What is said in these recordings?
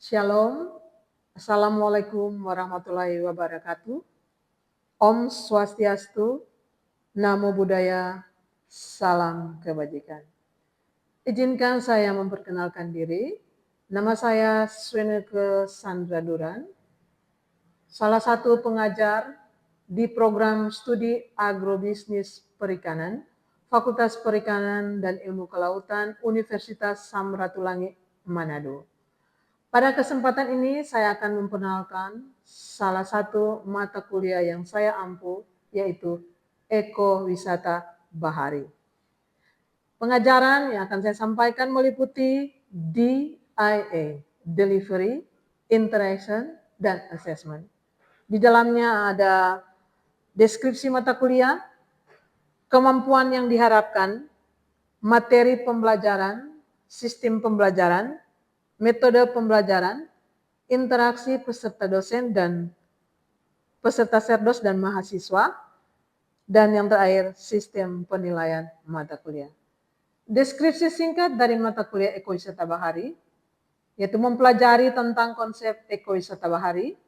Shalom, Assalamualaikum warahmatullahi wabarakatuh. Om Swastiastu, Namo Buddhaya, Salam Kebajikan. Izinkan saya memperkenalkan diri. Nama saya Sweneke Sandra Duran, salah satu pengajar di program studi agrobisnis perikanan, Fakultas Perikanan dan Ilmu Kelautan, Universitas Samratulangi, Manado. Pada kesempatan ini saya akan memperkenalkan salah satu mata kuliah yang saya ampu, yaitu Ekowisata Bahari. Pengajaran yang akan saya sampaikan meliputi DIA, Delivery, Interaction, dan Assessment. Di dalamnya ada deskripsi mata kuliah, kemampuan yang diharapkan, materi pembelajaran, sistem pembelajaran, metode pembelajaran, interaksi peserta dosen dan peserta serdos dan mahasiswa, dan yang terakhir sistem penilaian mata kuliah. Deskripsi singkat dari mata kuliah Ekowisata Bahari, yaitu mempelajari tentang konsep ekowisata bahari,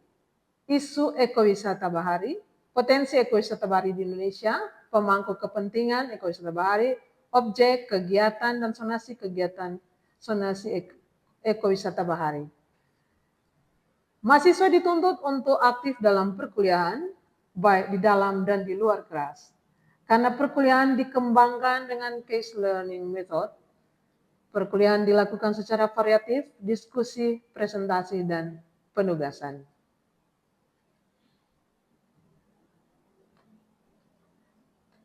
isu ekowisata bahari, potensi ekowisata bahari di Indonesia, pemangku kepentingan ekowisata bahari, objek, kegiatan, dan sonasi ekowisata bahari. Mahasiswa dituntut untuk aktif dalam perkuliahan, baik di dalam dan di luar kelas. Karena perkuliahan dikembangkan dengan case learning method, perkuliahan dilakukan secara variatif, diskusi, presentasi, dan penugasan.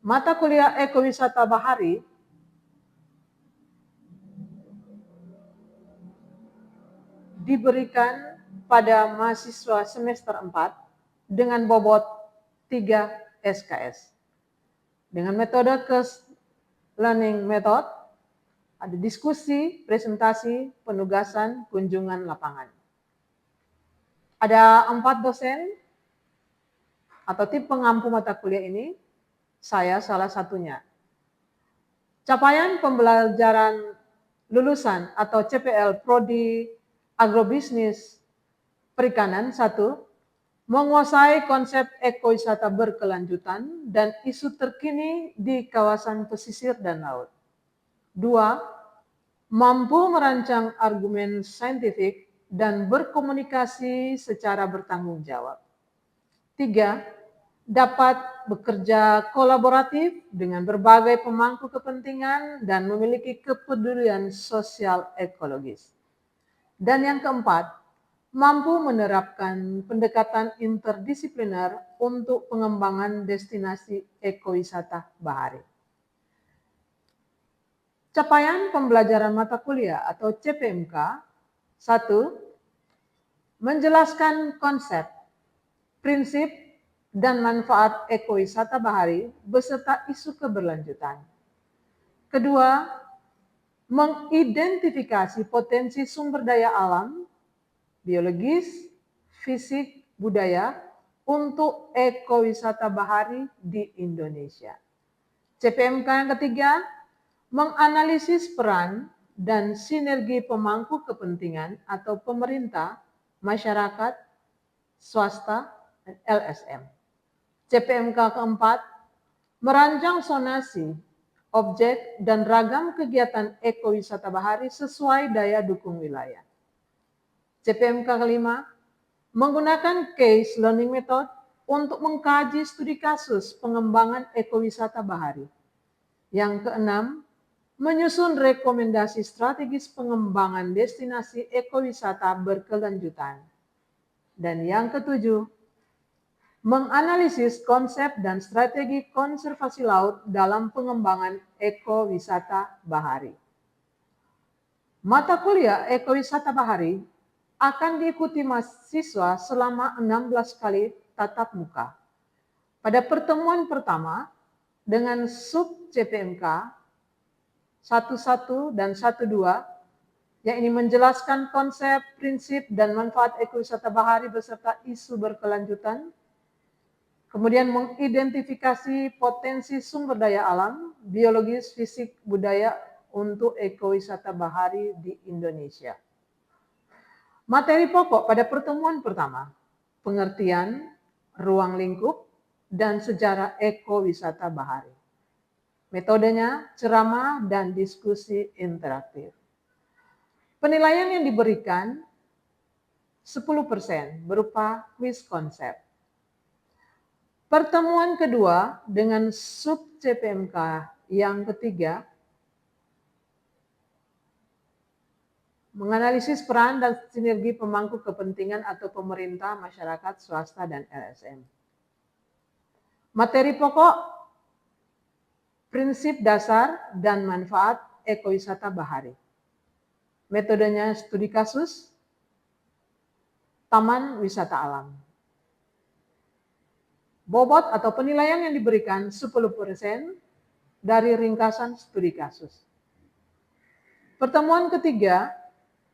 Mata kuliah Ekowisata Bahari diberikan pada mahasiswa semester 4 dengan bobot 3 SKS. Dengan metode case learning method, ada diskusi, presentasi, penugasan, kunjungan lapangan. Ada 4 dosen atau tim pengampu mata kuliah ini, saya salah satunya. Capaian pembelajaran lulusan atau CPL Prodi Agrobisnis Perikanan 1, menguasai konsep ekowisata berkelanjutan dan isu terkini di kawasan pesisir dan laut. 2, mampu merancang argumen saintifik dan berkomunikasi secara bertanggung jawab. 3, dapat bekerja kolaboratif dengan berbagai pemangku kepentingan dan memiliki kepedulian sosial ekologis. Dan yang keempat, mampu menerapkan pendekatan interdisipliner untuk pengembangan destinasi ekowisata bahari. Capaian pembelajaran mata kuliah atau CPMK 1, menjelaskan konsep, prinsip, dan manfaat ekowisata bahari beserta isu keberlanjutan. Kedua, mengidentifikasi potensi sumber daya alam, biologis, fisik, budaya untuk ekowisata bahari di Indonesia. CPMK yang ketiga, menganalisis peran dan sinergi pemangku kepentingan atau pemerintah, masyarakat, swasta, dan LSM. CPMK keempat, merancang sonasi, objek, dan ragam kegiatan ekowisata bahari sesuai daya dukung wilayah. CPMK kelima, menggunakan case learning method untuk mengkaji studi kasus pengembangan ekowisata bahari. Yang keenam, menyusun rekomendasi strategis pengembangan destinasi ekowisata berkelanjutan. Dan yang ketujuh, menganalisis konsep dan strategi konservasi laut dalam pengembangan ekowisata bahari. Mata kuliah ekowisata bahari akan diikuti mahasiswa selama 16 kali tatap muka. Pada pertemuan pertama dengan sub CPMK 11 dan 12, yang ini menjelaskan konsep, prinsip, dan manfaat ekowisata bahari beserta isu berkelanjutan. Kemudian mengidentifikasi potensi sumber daya alam, biologis, fisik, budaya untuk ekowisata bahari di Indonesia. Materi pokok pada pertemuan pertama, pengertian, ruang lingkup, dan sejarah ekowisata bahari. Metodenya ceramah dan diskusi interaktif. Penilaian yang diberikan 10% berupa kuis konsep. Pertemuan kedua dengan sub CPMK yang ketiga, menganalisis peran dan sinergi pemangku kepentingan atau pemerintah, masyarakat, swasta, dan LSM. Materi pokok, prinsip dasar dan manfaat ekowisata bahari. Metodenya studi kasus, taman wisata alam. Bobot atau penilaian yang diberikan 10% dari ringkasan studi kasus. Pertemuan ketiga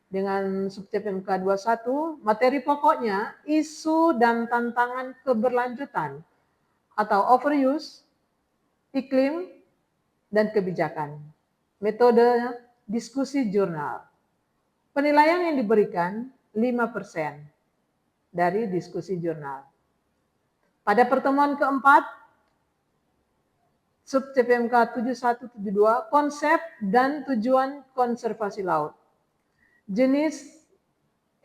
dengan subjek MK 21, materi pokoknya isu dan tantangan keberlanjutan atau overuse, iklim, dan kebijakan. Metode diskusi jurnal. Penilaian yang diberikan 5% dari diskusi jurnal. Pada pertemuan keempat, sub CPMK 7172, konsep dan tujuan konservasi laut, jenis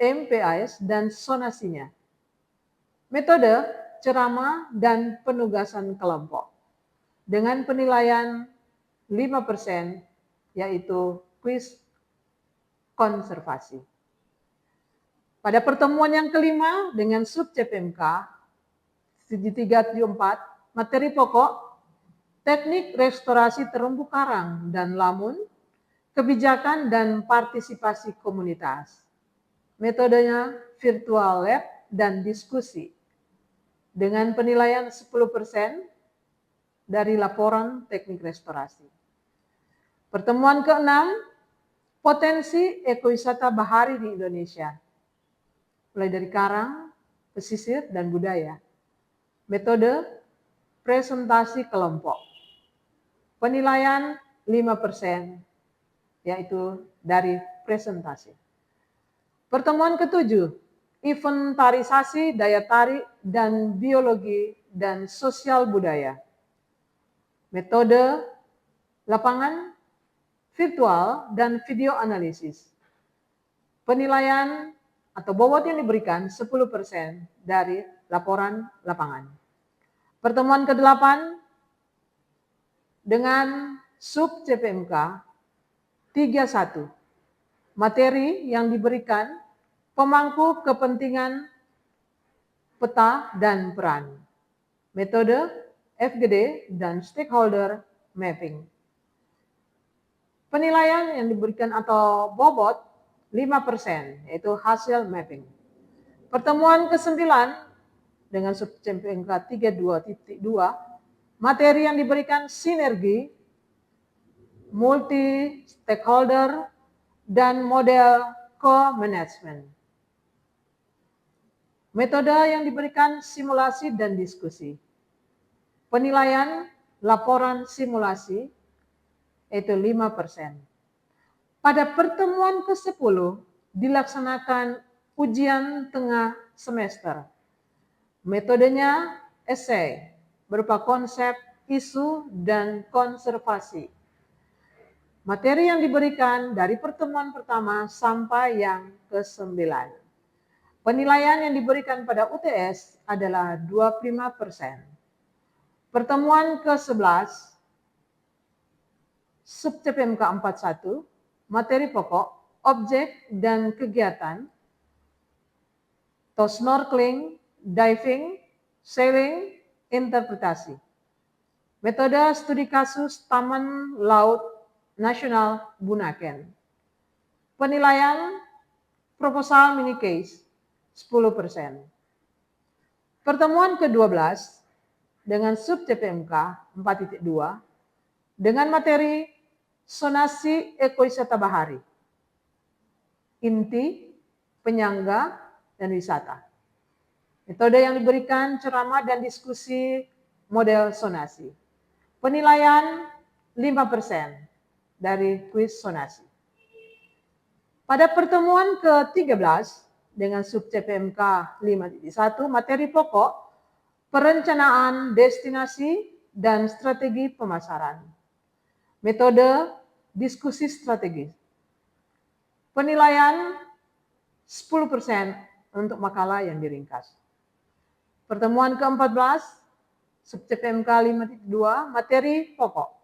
MPAS dan sonasinya, metode ceramah dan penugasan kelompok, dengan penilaian 5%, yaitu kuis konservasi. Pada pertemuan yang kelima dengan sub CPMK 7374, materi pokok, teknik restorasi terumbu karang dan lamun, kebijakan dan partisipasi komunitas. Metodenya virtual lab dan diskusi, dengan penilaian 10% dari laporan teknik restorasi. Pertemuan keenam, potensi ekowisata bahari di Indonesia, mulai dari karang, pesisir, dan budaya. Metode presentasi kelompok. Penilaian 5%, yaitu dari presentasi. Pertemuan ketujuh, inventarisasi daya tarik dan biologi dan sosial budaya. Metode lapangan, virtual, dan video analisis. Penilaian atau bobot yang diberikan 10% dari laporan lapangan. Pertemuan ke-8 dengan sub CPMK 31. Materi yang diberikan pemangku kepentingan, peta, dan peran. Metode FGD dan stakeholder mapping. Penilaian yang diberikan atau bobot 5%, yaitu hasil mapping. Pertemuan ke-9 dengan sub CPMK 32.2, materi yang diberikan sinergi, multi stakeholder, dan model co-management. Metode yang diberikan simulasi dan diskusi. Penilaian laporan simulasi itu 5%. Pada pertemuan ke-10 dilaksanakan ujian tengah semester. Metodenya esai berupa konsep, isu, dan konservasi. Materi yang diberikan dari pertemuan pertama sampai yang ke-9. Penilaian yang diberikan pada UTS adalah 25%. Pertemuan ke-11, sub CPMK 41, materi pokok, objek dan kegiatan, atau snorkeling, diving, sailing, interpretasi. Metode studi kasus Taman Laut Nasional Bunaken. Penilaian proposal mini case 10%. Pertemuan ke-12 dengan sub CPMK 4.2 dengan materi sonasi ekowisata bahari, inti, penyangga, dan wisata. Metode yang diberikan ceramah dan diskusi model sonasi. Penilaian 5% dari kuis sonasi. Pada pertemuan ke-13 dengan sub CPMK 5.1 materi pokok perencanaan destinasi dan strategi pemasaran. Metode diskusi strategis. Penilaian 10% untuk makalah yang diringkas. Pertemuan ke-14 sub CPMK 5.2 materi pokok.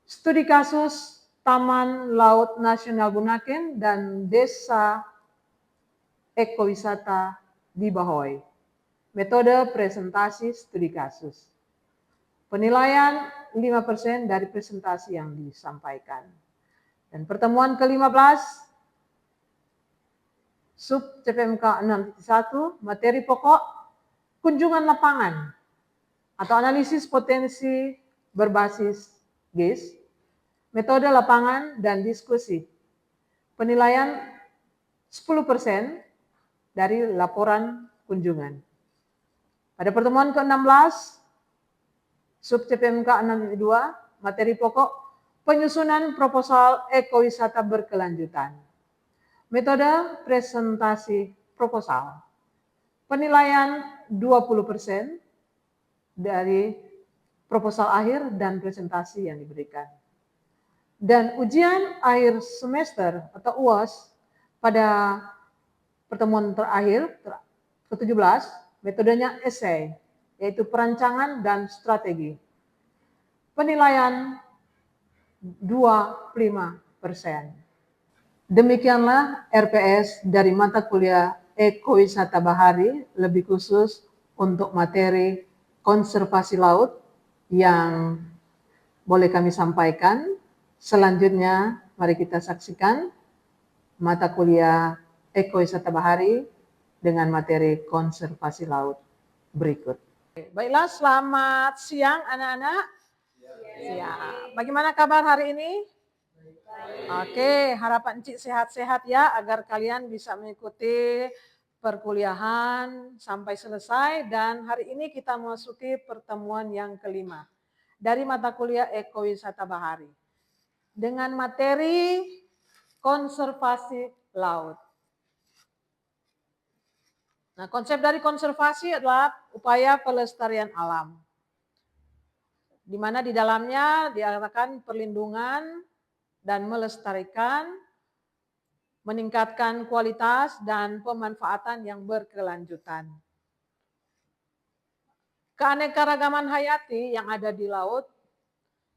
Studi kasus Taman Laut Nasional Bunaken dan Desa Ekowisata di Bahoy. Metode presentasi studi kasus. Penilaian 5% dari presentasi yang disampaikan. Dan pertemuan ke-15 sub CPMK 6.1 materi pokok kunjungan lapangan atau analisis potensi berbasis GIS, metode lapangan dan diskusi. Penilaian 10% dari laporan kunjungan. Pada pertemuan ke-16 sub CPMK 6.2 materi pokok penyusunan proposal ekowisata berkelanjutan. Metode presentasi proposal. Penilaian 20% dari proposal akhir dan presentasi yang diberikan. Dan ujian akhir semester atau UAS pada pertemuan terakhir ke-17 metodenya esai, yaitu perancangan dan strategi. Penilaian 25%. Demikianlah RPS dari mata kuliah Ekowisata Bahari, lebih khusus untuk materi konservasi laut yang boleh kami sampaikan. Selanjutnya, mari kita saksikan mata kuliah Ekowisata Bahari dengan materi konservasi laut berikut. Baiklah, selamat siang anak-anak. Siap. Bagaimana kabar hari ini? Oke, harapan Encik sehat-sehat ya, agar kalian bisa mengikuti perkuliahan sampai selesai. Dan hari ini kita memasuki pertemuan yang kelima dari mata kuliah Ekowisata Bahari dengan materi konservasi laut. Nah, konsep dari konservasi adalah upaya pelestarian alam, di mana di dalamnya diarahkan perlindungan dan melestarikan, meningkatkan kualitas dan pemanfaatan yang berkelanjutan. Keanekaragaman hayati yang ada di laut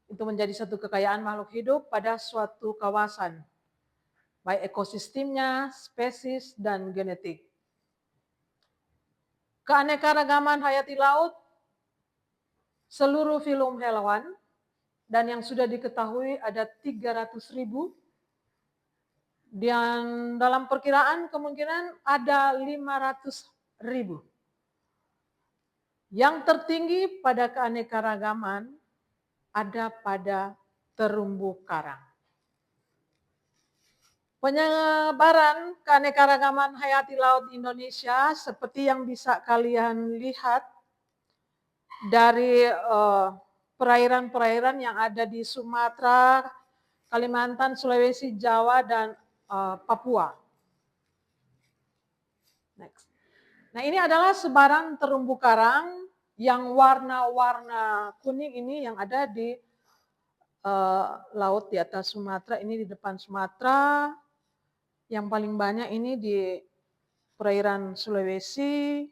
itu menjadi satu kekayaan makhluk hidup pada suatu kawasan, baik ekosistemnya, spesies, dan genetik. Keanekaragaman hayati laut, seluruh filum hewan, dan yang sudah diketahui ada 300.000, dan dalam perkiraan kemungkinan ada 500.000. Yang tertinggi pada keanekaragaman ada pada terumbu karang. Penyebaran keanekaragaman hayati laut Indonesia seperti yang bisa kalian lihat dari perairan-perairan yang ada di Sumatera, Kalimantan, Sulawesi, Jawa, dan Papua. Next. Nah, ini adalah sebaran terumbu karang yang warna-warna kuning ini yang ada di laut di atas Sumatera, ini di depan Sumatera. Yang paling banyak ini di perairan Sulawesi,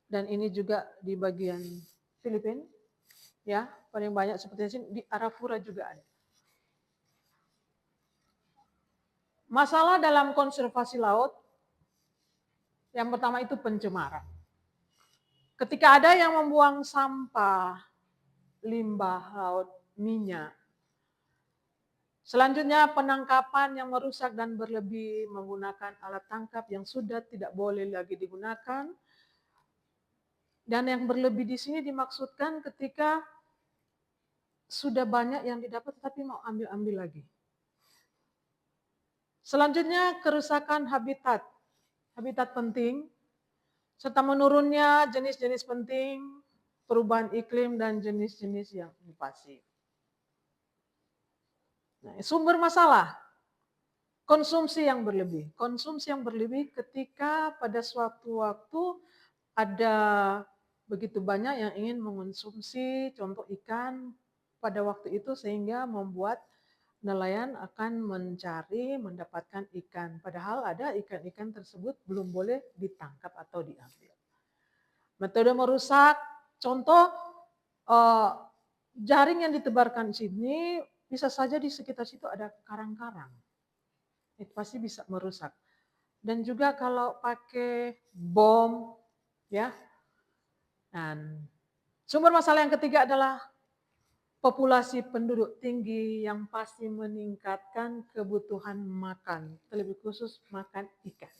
dan ini juga di bagian Filipina, ya paling banyak seperti ini. Di Arafura juga ada. Masalah dalam konservasi laut, yang pertama itu pencemaran. Ketika ada yang membuang sampah, limbah laut, minyak. Selanjutnya penangkapan yang merusak dan berlebih menggunakan alat tangkap yang sudah tidak boleh lagi digunakan. Dan yang berlebih di sini dimaksudkan ketika sudah banyak yang didapat tapi mau ambil-ambil lagi. Selanjutnya kerusakan habitat. Habitat penting, serta menurunnya jenis-jenis penting, perubahan iklim dan jenis-jenis yang invasif. Nah, sumber masalah. Konsumsi yang berlebih. Konsumsi yang berlebih ketika pada suatu waktu ada begitu banyak yang ingin mengonsumsi contoh ikan pada waktu itu sehingga membuat nelayan akan mencari mendapatkan ikan. Padahal ada ikan-ikan tersebut belum boleh ditangkap atau diambil. Metode merusak, contoh jaring yang ditebarkan sini bisa saja di sekitar situ ada karang-karang. Itu pasti bisa merusak. Dan juga kalau pakai bom, ya. Dan sumber masalah yang ketiga adalah populasi penduduk tinggi yang pasti meningkatkan kebutuhan makan, terlebih khusus makan ikan.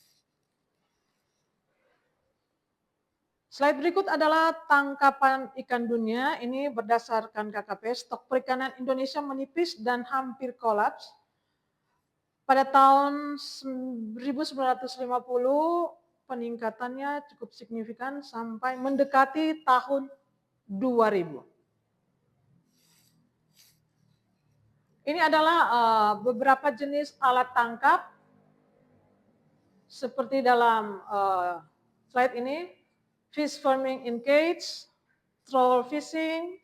Slide berikut adalah tangkapan ikan dunia. Ini berdasarkan KKP, stok perikanan Indonesia menipis dan hampir kolaps. Pada tahun 1950 peningkatannya cukup signifikan sampai mendekati tahun 2000. Ini adalah beberapa jenis alat tangkap seperti dalam slide ini, fish farming in cage, troll fishing,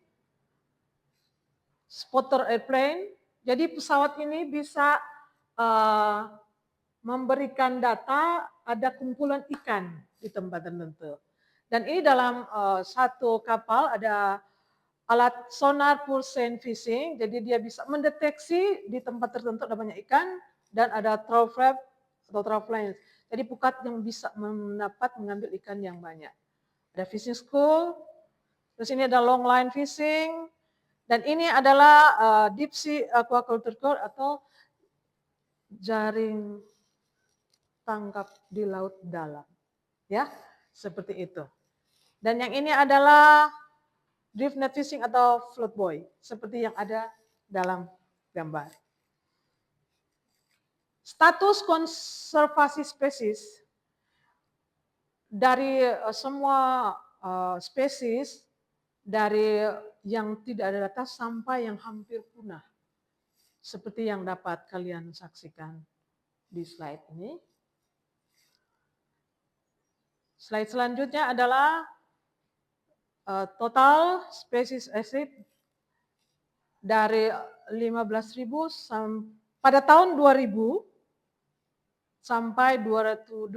spotter airplane. Jadi pesawat ini bisa memberikan data ada kumpulan ikan di tempat tertentu. Dan ini dalam satu kapal ada alat sonar pulse fishing, jadi dia bisa mendeteksi di tempat tertentu ada banyak ikan, dan ada troll trap atau troll lines. Jadi pukat yang bisa mengambil ikan yang banyak. Ada fishing school, terus ini ada long line fishing, dan ini adalah deep sea aquaculture atau jaring tangkap di laut dalam. Ya, seperti itu. Dan yang ini adalah drift net fishing atau float buoy, seperti yang ada dalam gambar. Status konservasi spesies dari semua spesies, dari yang tidak ada data sampai yang hampir punah. Seperti yang dapat kalian saksikan di slide ini. Slide selanjutnya adalah total spesies exit dari 15.000 pada tahun 2000 sampai 2010.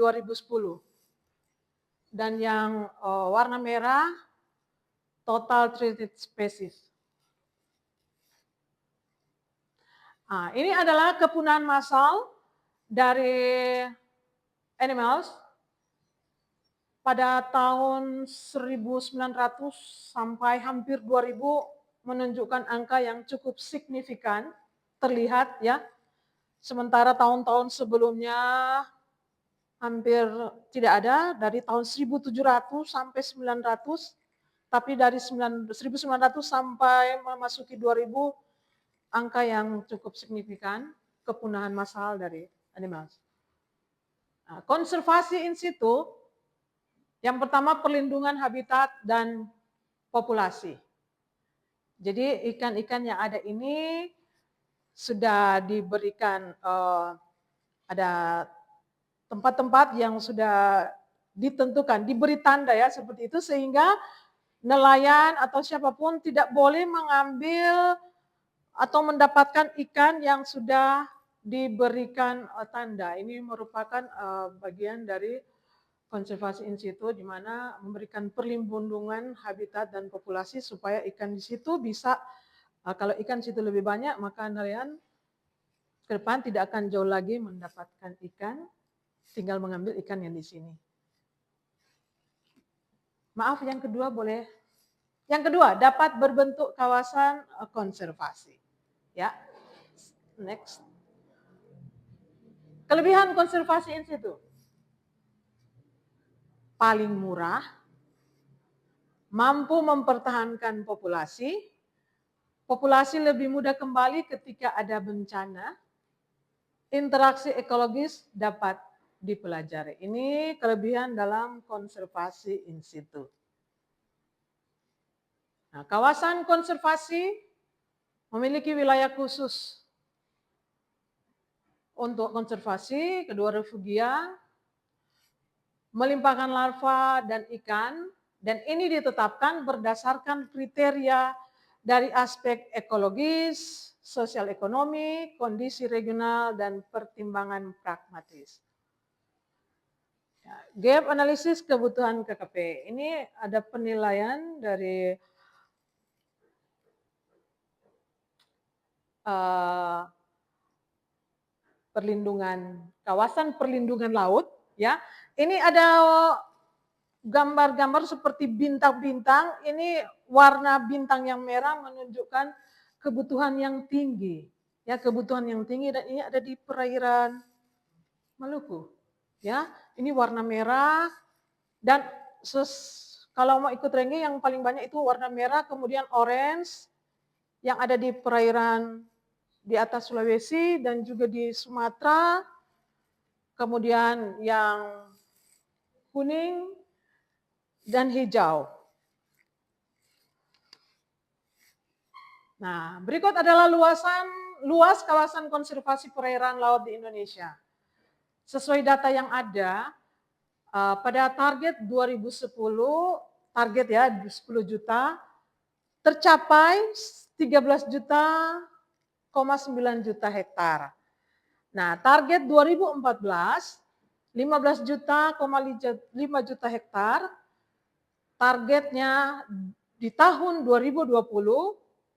Dan yang warna merah total treated species. Nah, ini adalah kepunahan massal dari animals pada tahun 1900 sampai hampir 2000 menunjukkan angka yang cukup signifikan terlihat ya. Sementara tahun-tahun sebelumnya hampir tidak ada, dari tahun 1700 sampai 900, tapi dari 1900 sampai memasuki 2000 angka yang cukup signifikan kepunahan massal dari animals. Nah, konservasi in situ, yang pertama perlindungan habitat dan populasi. Jadi ikan-ikan yang ada ini sudah diberikan ada tempat-tempat yang sudah ditentukan, diberi tanda ya seperti itu, sehingga nelayan atau siapapun tidak boleh mengambil atau mendapatkan ikan yang sudah diberikan tanda. Ini merupakan bagian dari konservasi in situ, di mana memberikan perlindungan habitat dan populasi supaya ikan di situ bisa, kalau ikan di situ lebih banyak, maka nelayan ke depan tidak akan jauh lagi mendapatkan ikan, tinggal mengambil ikan yang di sini. Maaf, yang kedua boleh. Yang kedua, dapat berbentuk kawasan konservasi. Ya, next. Kelebihan konservasi in situ. Paling murah, mampu mempertahankan populasi, populasi lebih mudah kembali ketika ada bencana, interaksi ekologis dapat dipelajari. Ini kelebihan dalam konservasi in situ. Nah, kawasan konservasi memiliki wilayah khusus untuk konservasi, kedua refugia, melimpahkan larva dan ikan, dan ini ditetapkan berdasarkan kriteria dari aspek ekologis, sosial ekonomi, kondisi regional, dan pertimbangan pragmatis. Ya, gap analisis kebutuhan KKP. Ini ada penilaian dari kawasan perlindungan laut, ya. Ini ada gambar-gambar seperti bintang-bintang. Ini warna bintang yang merah menunjukkan kebutuhan yang tinggi, ya, kebutuhan yang tinggi, dan ini ada di perairan Maluku, ya. Ini warna merah, dan kalau mau ikut ranking yang paling banyak itu warna merah, kemudian orange yang ada di perairan di atas Sulawesi dan juga di Sumatera, kemudian yang kuning dan hijau. Nah, berikut adalah luas kawasan konservasi perairan laut di Indonesia. Sesuai data yang ada, pada target 2010, target ya 10 juta, tercapai 13 juta, 9 juta hektar. Nah, target 2014, 15 juta, 5 juta hektar, targetnya di tahun 2020,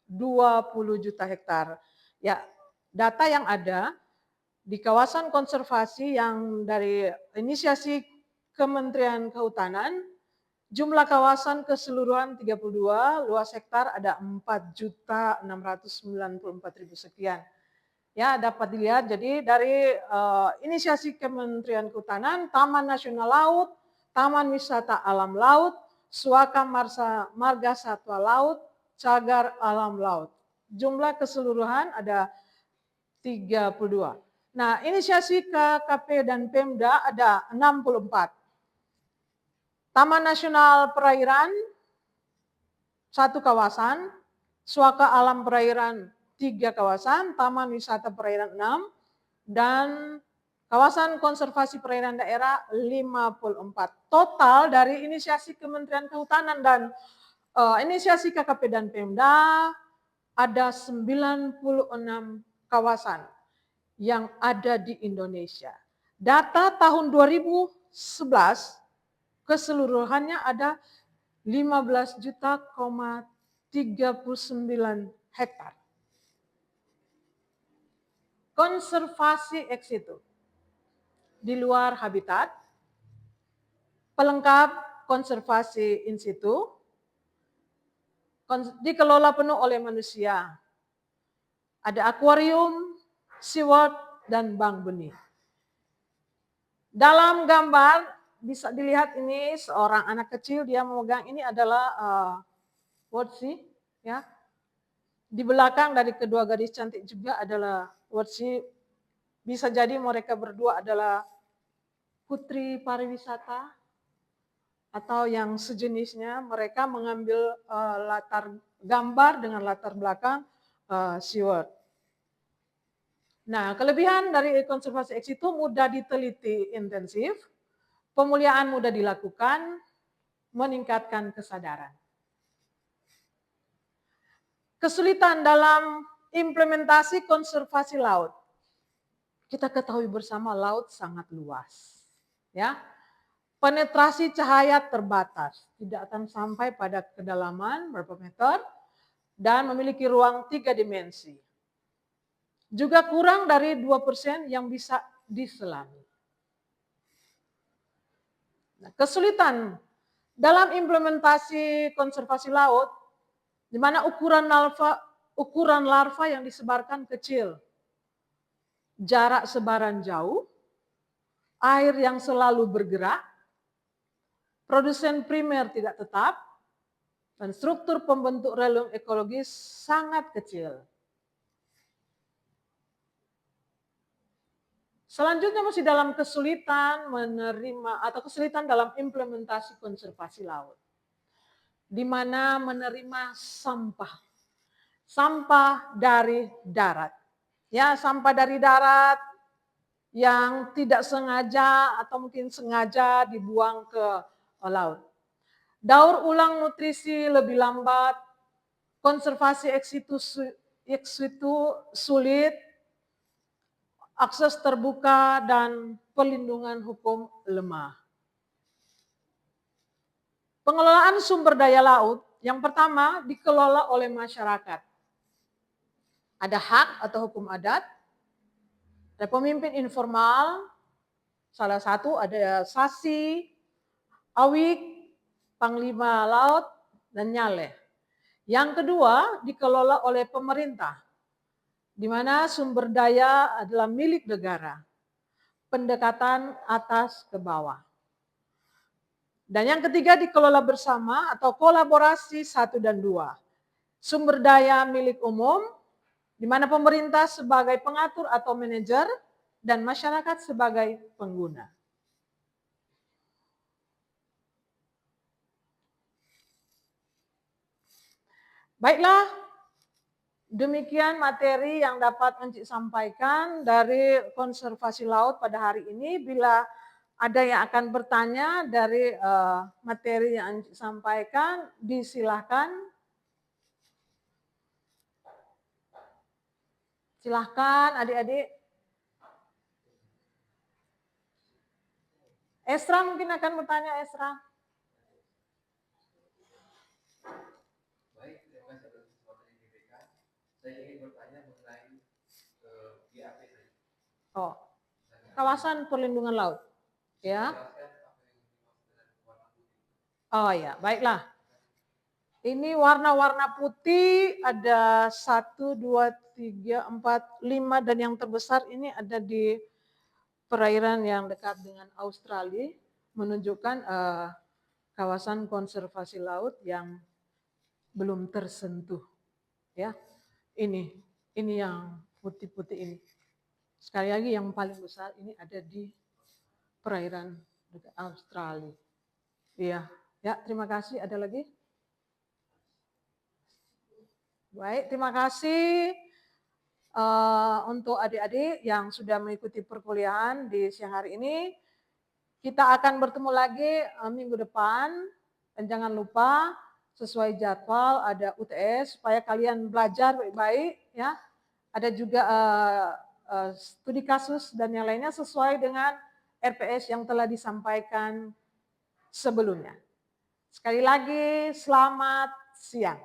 20 juta hektar. Ya, data yang ada di kawasan konservasi yang dari inisiasi Kementerian Kehutanan, jumlah kawasan keseluruhan 32, luas hektar ada 4.694.000 sekian. Ya, dapat dilihat, jadi dari inisiasi Kementerian Kehutanan, Taman Nasional Laut, Taman Wisata Alam Laut, Suaka Marga Satwa Laut, Cagar Alam Laut. Jumlah keseluruhan ada 32. Nah, inisiasi KKP dan Pemda ada 64. Taman Nasional Perairan, 1 kawasan, Suaka Alam Perairan 3 kawasan, Taman Wisata Perairan 6, dan kawasan konservasi perairan daerah 54. Total dari inisiasi Kementerian Kehutanan dan inisiasi KKP dan Pemda ada 96 kawasan yang ada di Indonesia. Data tahun 2011 keseluruhannya ada 15 juta, 39 hektar. Konservasi ex situ di luar habitat, pelengkap konservasi in situ, dikelola penuh oleh manusia. Ada akuarium, seaworld, dan bank benih. Dalam gambar bisa dilihat ini seorang anak kecil, dia memegang, ini adalah wordsea, ya. Di belakang dari kedua gadis cantik juga adalah wordsea. Bisa jadi mereka berdua adalah putri pariwisata atau yang sejenisnya. Mereka mengambil latar gambar dengan latar belakang SeaWorld. Nah, kelebihan dari konservasi ex situ mudah diteliti intensif, pemuliaan mudah dilakukan, meningkatkan kesadaran. Kesulitan dalam implementasi konservasi laut. Kita ketahui bersama laut sangat luas. Ya. Penetrasi cahaya terbatas, tidak akan sampai pada kedalaman berapa meter, dan memiliki ruang 3 dimensi. Juga kurang dari 2% yang bisa diselami. Nah, kesulitan dalam implementasi konservasi laut, di mana ukuran larva yang disebarkan kecil, jarak sebaran jauh, air yang selalu bergerak, produsen primer tidak tetap, dan struktur pembentuk relung ekologis sangat kecil. Selanjutnya masih dalam kesulitan menerima atau kesulitan dalam implementasi konservasi laut. Di mana menerima sampah dari darat. Ya, sampah dari darat yang tidak sengaja atau mungkin sengaja dibuang ke laut. Daur ulang nutrisi lebih lambat, konservasi ex situ sulit, akses terbuka, dan perlindungan hukum lemah. Pengelolaan sumber daya laut, yang pertama dikelola oleh masyarakat. Ada hak atau hukum adat, ada pemimpin informal, salah satu ada Sasi, Awik, Panglima Laut, dan Nyale. Yang kedua dikelola oleh pemerintah, di mana sumber daya adalah milik negara. Pendekatan atas ke bawah. Dan yang ketiga dikelola bersama atau kolaborasi 1 dan 2. Sumber daya milik umum, di mana pemerintah sebagai pengatur atau manajer dan masyarakat sebagai pengguna. Baiklah, demikian materi yang dapat Encik sampaikan dari konservasi laut pada hari ini. Bila ada yang akan bertanya dari materi yang Encik sampaikan, disilahkan. Silahkan adik-adik. Esra mungkin akan bertanya, Esra. Baik, terima kasih atas kesempatan yang diberikan. Saya ingin bertanya mengenai GAP tadi. Oh, kawasan perlindungan laut. Ya. Oh ya, baiklah. Ini warna-warna putih ada 1, 2, 3, 4, 5 dan yang terbesar ini ada di perairan yang dekat dengan Australia, menunjukkan kawasan konservasi laut yang belum tersentuh. Ya, ini yang putih-putih ini. Sekali lagi yang paling besar ini ada di perairan dekat Australia. Iya, ya terima kasih. Ada lagi? Baik, terima kasih untuk adik-adik yang sudah mengikuti perkuliahan di siang hari ini. Kita akan bertemu lagi minggu depan. Dan jangan lupa sesuai jadwal ada UTS supaya kalian belajar baik-baik ya. Ada juga studi kasus dan yang lainnya sesuai dengan RPS yang telah disampaikan sebelumnya. Sekali lagi selamat siang.